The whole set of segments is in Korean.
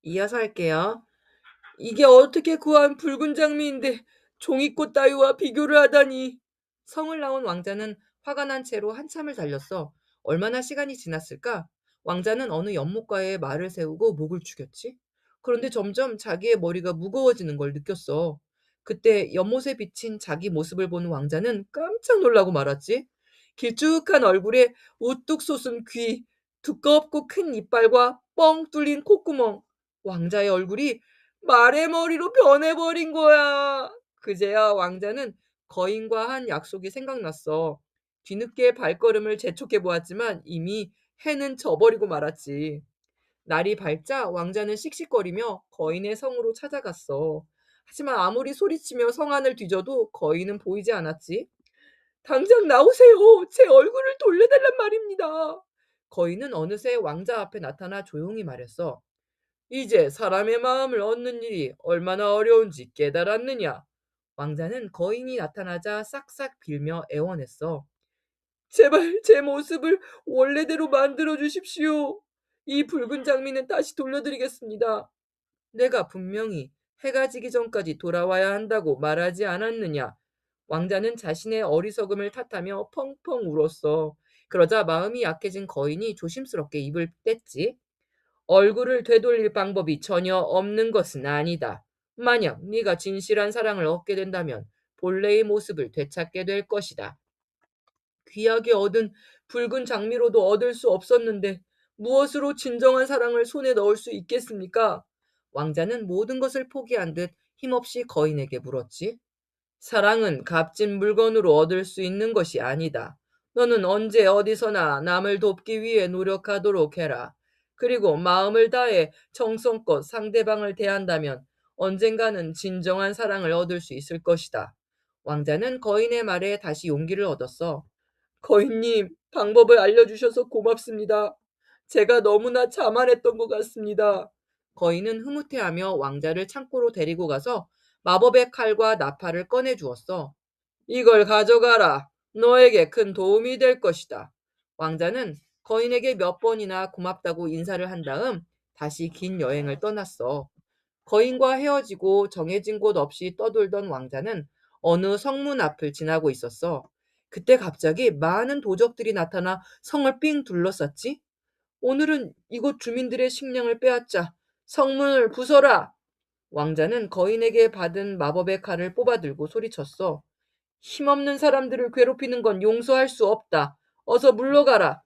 이어서 할게요. 이게 어떻게 구한 붉은 장미인데 종이꽃 따위와 비교를 하다니. 성을 나온 왕자는 화가 난 채로 한참을 달렸어. 얼마나 시간이 지났을까? 왕자는 어느 연못가에 말을 세우고 목을 축였지. 그런데 점점 자기의 머리가 무거워지는 걸 느꼈어. 그때 연못에 비친 자기 모습을 본 왕자는 깜짝 놀라고 말았지. 길쭉한 얼굴에 우뚝 솟은 귀, 두껍고 큰 이빨과 뻥 뚫린 콧구멍. 왕자의 얼굴이 말의 머리로 변해버린 거야. 그제야 왕자는 거인과 한 약속이 생각났어. 뒤늦게 발걸음을 재촉해 보았지만 이미 해는 져버리고 말았지. 날이 밝자 왕자는 씩씩거리며 거인의 성으로 찾아갔어. 하지만 아무리 소리치며 성 안을 뒤져도 거인은 보이지 않았지. 당장 나오세요. 제 얼굴을 돌려달란 말입니다. 거인은 어느새 왕자 앞에 나타나 조용히 말했어. 이제 사람의 마음을 얻는 일이 얼마나 어려운지 깨달았느냐? 왕자는 거인이 나타나자 싹싹 빌며 애원했어. 제발 제 모습을 원래대로 만들어 주십시오. 이 붉은 장미는 다시 돌려드리겠습니다. 내가 분명히 해가 지기 전까지 돌아와야 한다고 말하지 않았느냐? 왕자는 자신의 어리석음을 탓하며 펑펑 울었어. 그러자 마음이 약해진 거인이 조심스럽게 입을 뗐지. 얼굴을 되돌릴 방법이 전혀 없는 것은 아니다. 만약 네가 진실한 사랑을 얻게 된다면 본래의 모습을 되찾게 될 것이다. 귀하게 얻은 붉은 장미로도 얻을 수 없었는데 무엇으로 진정한 사랑을 손에 넣을 수 있겠습니까? 왕자는 모든 것을 포기한 듯 힘없이 거인에게 물었지. 사랑은 값진 물건으로 얻을 수 있는 것이 아니다. 너는 언제 어디서나 남을 돕기 위해 노력하도록 해라. 그리고 마음을 다해 정성껏 상대방을 대한다면 언젠가는 진정한 사랑을 얻을 수 있을 것이다. 왕자는 거인의 말에 다시 용기를 얻었어. 거인님, 방법을 알려주셔서 고맙습니다. 제가 너무나 자만했던 것 같습니다. 거인은 흐뭇해하며 왕자를 창고로 데리고 가서 마법의 칼과 나팔을 꺼내 주었어. 이걸 가져가라. 너에게 큰 도움이 될 것이다. 왕자는 거인에게 몇 번이나 고맙다고 인사를 한 다음 다시 긴 여행을 떠났어. 거인과 헤어지고 정해진 곳 없이 떠돌던 왕자는 어느 성문 앞을 지나고 있었어. 그때 갑자기 많은 도적들이 나타나 성을 삥 둘러쌌지. 오늘은 이곳 주민들의 식량을 빼앗자. 성문을 부숴라. 왕자는 거인에게 받은 마법의 칼을 뽑아들고 소리쳤어. 힘없는 사람들을 괴롭히는 건 용서할 수 없다. 어서 물러가라.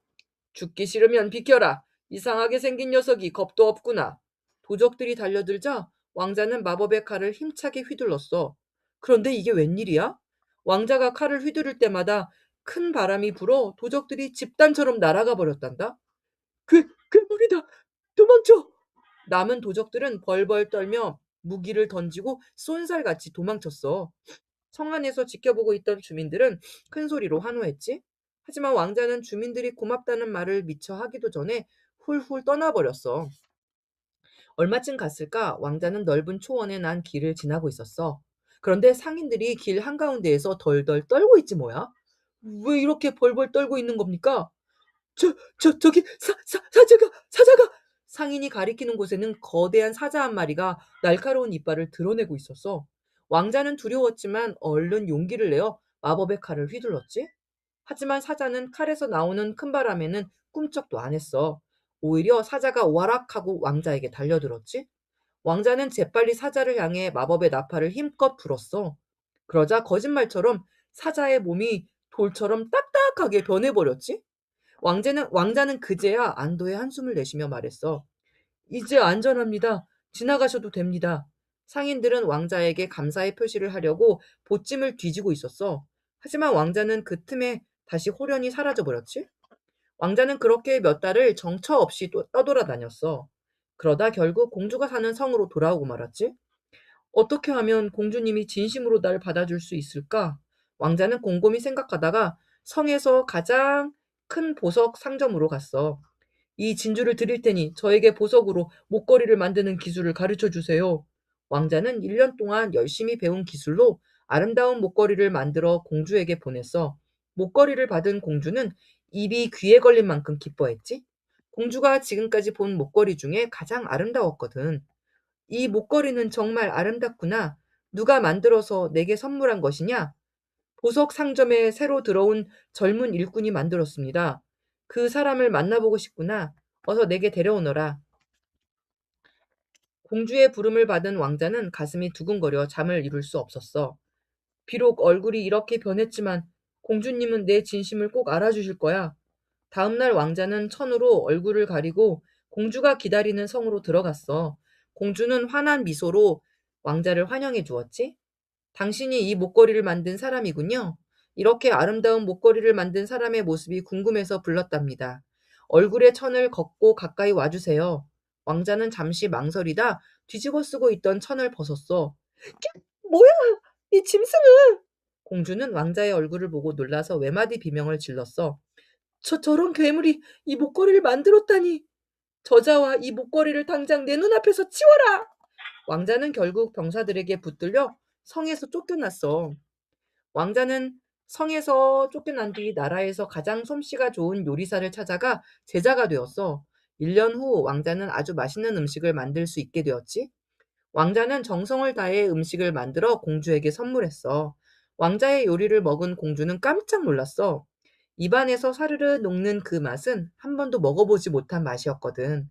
죽기 싫으면 비켜라. 이상하게 생긴 녀석이 겁도 없구나. 도적들이 달려들자 왕자는 마법의 칼을 힘차게 휘둘렀어. 그런데 이게 웬일이야? 왕자가 칼을 휘두를 때마다 큰 바람이 불어 도적들이 집단처럼 날아가 버렸단다. 괴물이다. 도망쳐. 남은 도적들은 벌벌 떨며 무기를 던지고 쏜살같이 도망쳤어. 성 안에서 지켜보고 있던 주민들은 큰 소리로 환호했지. 하지만 왕자는 주민들이 고맙다는 말을 미처 하기도 전에 훌훌 떠나버렸어. 얼마쯤 갔을까? 왕자는 넓은 초원에 난 길을 지나고 있었어. 그런데 상인들이 길 한가운데에서 덜덜 떨고 있지 뭐야? 왜 이렇게 벌벌 떨고 있는 겁니까? 저기, 사자가! 상인이 가리키는 곳에는 거대한 사자 한 마리가 날카로운 이빨을 드러내고 있었어. 왕자는 두려웠지만 얼른 용기를 내어 마법의 칼을 휘둘렀지. 하지만 사자는 칼에서 나오는 큰 바람에는 꿈쩍도 안 했어. 오히려 사자가 와락하고 왕자에게 달려들었지. 왕자는 재빨리 사자를 향해 마법의 나팔을 힘껏 불었어. 그러자 거짓말처럼 사자의 몸이 돌처럼 딱딱하게 변해버렸지. 왕자는 그제야 안도의 한숨을 내쉬며 말했어. 이제 안전합니다. 지나가셔도 됩니다. 상인들은 왕자에게 감사의 표시를 하려고 보찜을 뒤지고 있었어. 하지만 왕자는 그 틈에 다시 호련히 사라져 버렸지. 왕자는 그렇게 몇 달을 정처 없이 떠돌아다녔어. 그러다 결국 공주가 사는 성으로 돌아오고 말았지. 어떻게 하면 공주님이 진심으로 날 받아줄 수 있을까? 왕자는 곰곰이 생각하다가 성에서 가장 큰 보석 상점으로 갔어. 이 진주를 드릴 테니 저에게 보석으로 목걸이를 만드는 기술을 가르쳐 주세요. 왕자는 1년 동안 열심히 배운 기술로 아름다운 목걸이를 만들어 공주에게 보냈어. 목걸이를 받은 공주는 입이 귀에 걸린 만큼 기뻐했지. 공주가 지금까지 본 목걸이 중에 가장 아름다웠거든. 이 목걸이는 정말 아름답구나. 누가 만들어서 내게 선물한 것이냐? 보석 상점에 새로 들어온 젊은 일꾼이 만들었습니다. 그 사람을 만나보고 싶구나. 어서 내게 데려오너라. 공주의 부름을 받은 왕자는 가슴이 두근거려 잠을 이룰 수 없었어. 비록 얼굴이 이렇게 변했지만 공주님은 내 진심을 꼭 알아주실 거야. 다음날 왕자는 천으로 얼굴을 가리고 공주가 기다리는 성으로 들어갔어. 공주는 환한 미소로 왕자를 환영해 주었지. 당신이 이 목걸이를 만든 사람이군요. 이렇게 아름다운 목걸이를 만든 사람의 모습이 궁금해서 불렀답니다. 얼굴에 천을 걷고 가까이 와주세요. 왕자는 잠시 망설이다 뒤집어 쓰고 있던 천을 벗었어. 뭐야, 이 짐승은! 공주는 왕자의 얼굴을 보고 놀라서 외마디 비명을 질렀어. 저런 괴물이 이 목걸이를 만들었다니! 저자와 이 목걸이를 당장 내 눈앞에서 치워라! 왕자는 결국 병사들에게 붙들려 성에서 쫓겨났어. 왕자는 성에서 쫓겨난 뒤 나라에서 가장 솜씨가 좋은 요리사를 찾아가 제자가 되었어. 1년 후 왕자는 아주 맛있는 음식을 만들 수 있게 되었지. 왕자는 정성을 다해 음식을 만들어 공주에게 선물했어. 왕자의 요리를 먹은 공주는 깜짝 놀랐어. 입안에서 사르르 녹는 그 맛은 한 번도 먹어보지 못한 맛이었거든.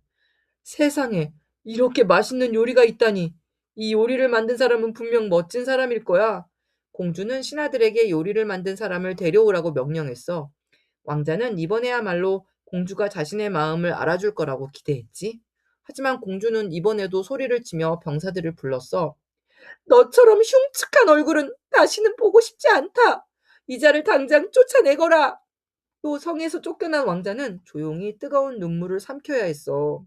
세상에, 이렇게 맛있는 요리가 있다니. 이 요리를 만든 사람은 분명 멋진 사람일 거야. 공주는 신하들에게 요리를 만든 사람을 데려오라고 명령했어. 왕자는 이번에야말로 공주가 자신의 마음을 알아줄 거라고 기대했지. 하지만 공주는 이번에도 소리를 치며 병사들을 불렀어. 너처럼 흉측한 얼굴은 다시는 보고 싶지 않다. 이자를 당장 쫓아내거라. 또 성에서 쫓겨난 왕자는 조용히 뜨거운 눈물을 삼켜야 했어.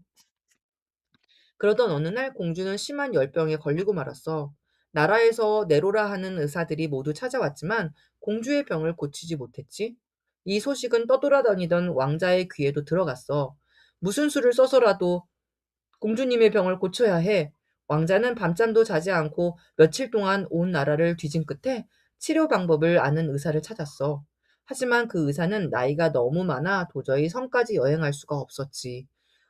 그러던 어느 날 공주는 심한 열병에 걸리고 말았어. 나라에서 네로라 하는 의사들이 모두 찾아왔지만 공주의 병을 고치지 못했지. 이 소식은 떠돌아다니던 왕자의 귀에도 들어갔어. 무슨 수를 써서라도 공주님의 병을 고쳐야 해. 왕자는 밤잠도 자지 않고 며칠 동안 온 나라를 뒤진 끝에 치료 방법을 아는 의사를 찾았어. 하지만 그 의사는 나이가 너무 많아 도저히 성까지 여행할 수가 없었지.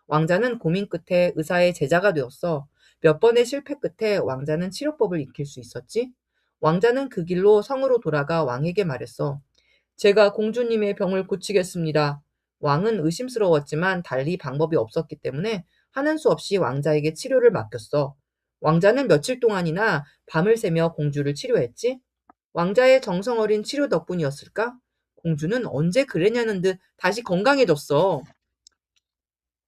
왕자는 고민 끝에 의사의 제자가 되었어. 몇 번의 실패 끝에 왕자는 치료법을 익힐 수 있었지. 왕자는 그 길로 성으로 돌아가 왕에게 말했어. 제가 공주님의 병을 고치겠습니다. 왕은 의심스러웠지만 달리 방법이 없었기 때문에 하는 수 없이 왕자에게 치료를 맡겼어. 왕자는 며칠 동안이나 밤을 새며 공주를 치료했지. 왕자의 정성 어린 치료 덕분이었을까? 공주는 언제 그랬냐는 듯 다시 건강해졌어.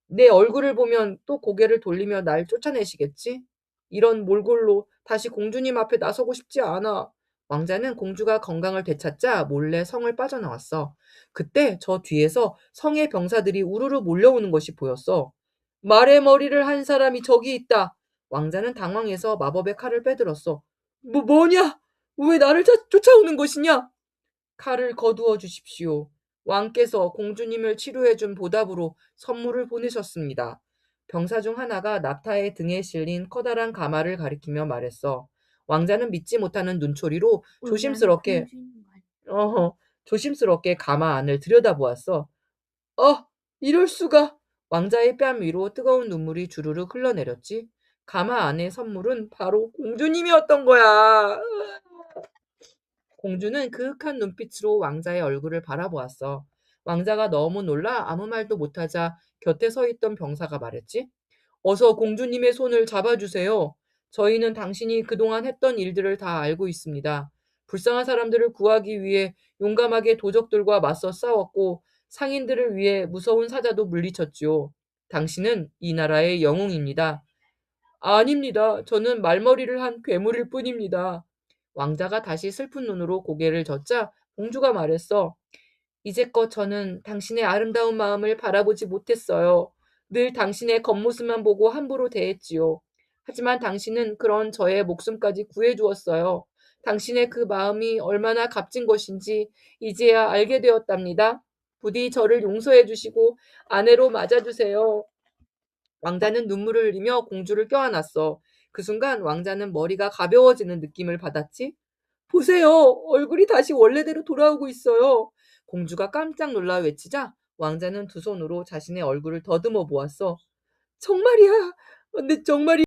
내 얼굴을 보면 또 고개를 돌리며 날 쫓아내시겠지? 이런 몰골로 다시 공주님 앞에 나서고 싶지 않아. 왕자는 공주가 건강을 되찾자 몰래 성을 빠져나왔어. 그때 저 뒤에서 성의 병사들이 우르르 몰려오는 것이 보였어. 말의 머리를 한 사람이 저기 있다. 왕자는 당황해서 마법의 칼을 빼들었어. 뭐냐? 왜 나를 쫓아오는 것이냐? 칼을 거두어 주십시오. 왕께서 공주님을 치료해준 보답으로 선물을 보내셨습니다. 병사 중 하나가 납타의 등에 실린 커다란 가마를 가리키며 말했어. 왕자는 믿지 못하는 눈초리로 조심스럽게, 조심스럽게 가마 안을 들여다보았어. 이럴 수가! 왕자의 뺨 위로 뜨거운 눈물이 주르륵 흘러내렸지. 가마 안의 선물은 바로 공주님이었던 거야. 공주는 그윽한 눈빛으로 왕자의 얼굴을 바라보았어. 왕자가 너무 놀라 아무 말도 못하자 곁에 서 있던 병사가 말했지. 어서 공주님의 손을 잡아주세요. 저희는 당신이 그동안 했던 일들을 다 알고 있습니다. 불쌍한 사람들을 구하기 위해 용감하게 도적들과 맞서 싸웠고 상인들을 위해 무서운 사자도 물리쳤지요. 당신은 이 나라의 영웅입니다. 아닙니다. 저는 말머리를 한 괴물일 뿐입니다. 왕자가 다시 슬픈 눈으로 고개를 젓자 공주가 말했어. 이제껏 저는 당신의 아름다운 마음을 바라보지 못했어요. 늘 당신의 겉모습만 보고 함부로 대했지요. 하지만 당신은 그런 저의 목숨까지 구해주었어요. 당신의 그 마음이 얼마나 값진 것인지 이제야 알게 되었답니다. 부디 저를 용서해 주시고 아내로 맞아주세요. 왕자는 눈물을 흘리며 공주를 껴안았어. 그 순간 왕자는 머리가 가벼워지는 느낌을 받았지. 보세요. 얼굴이 다시 원래대로 돌아오고 있어요. 공주가 깜짝 놀라 외치자 왕자는 두 손으로 자신의 얼굴을 더듬어 보았어. 정말이야. 내 정말이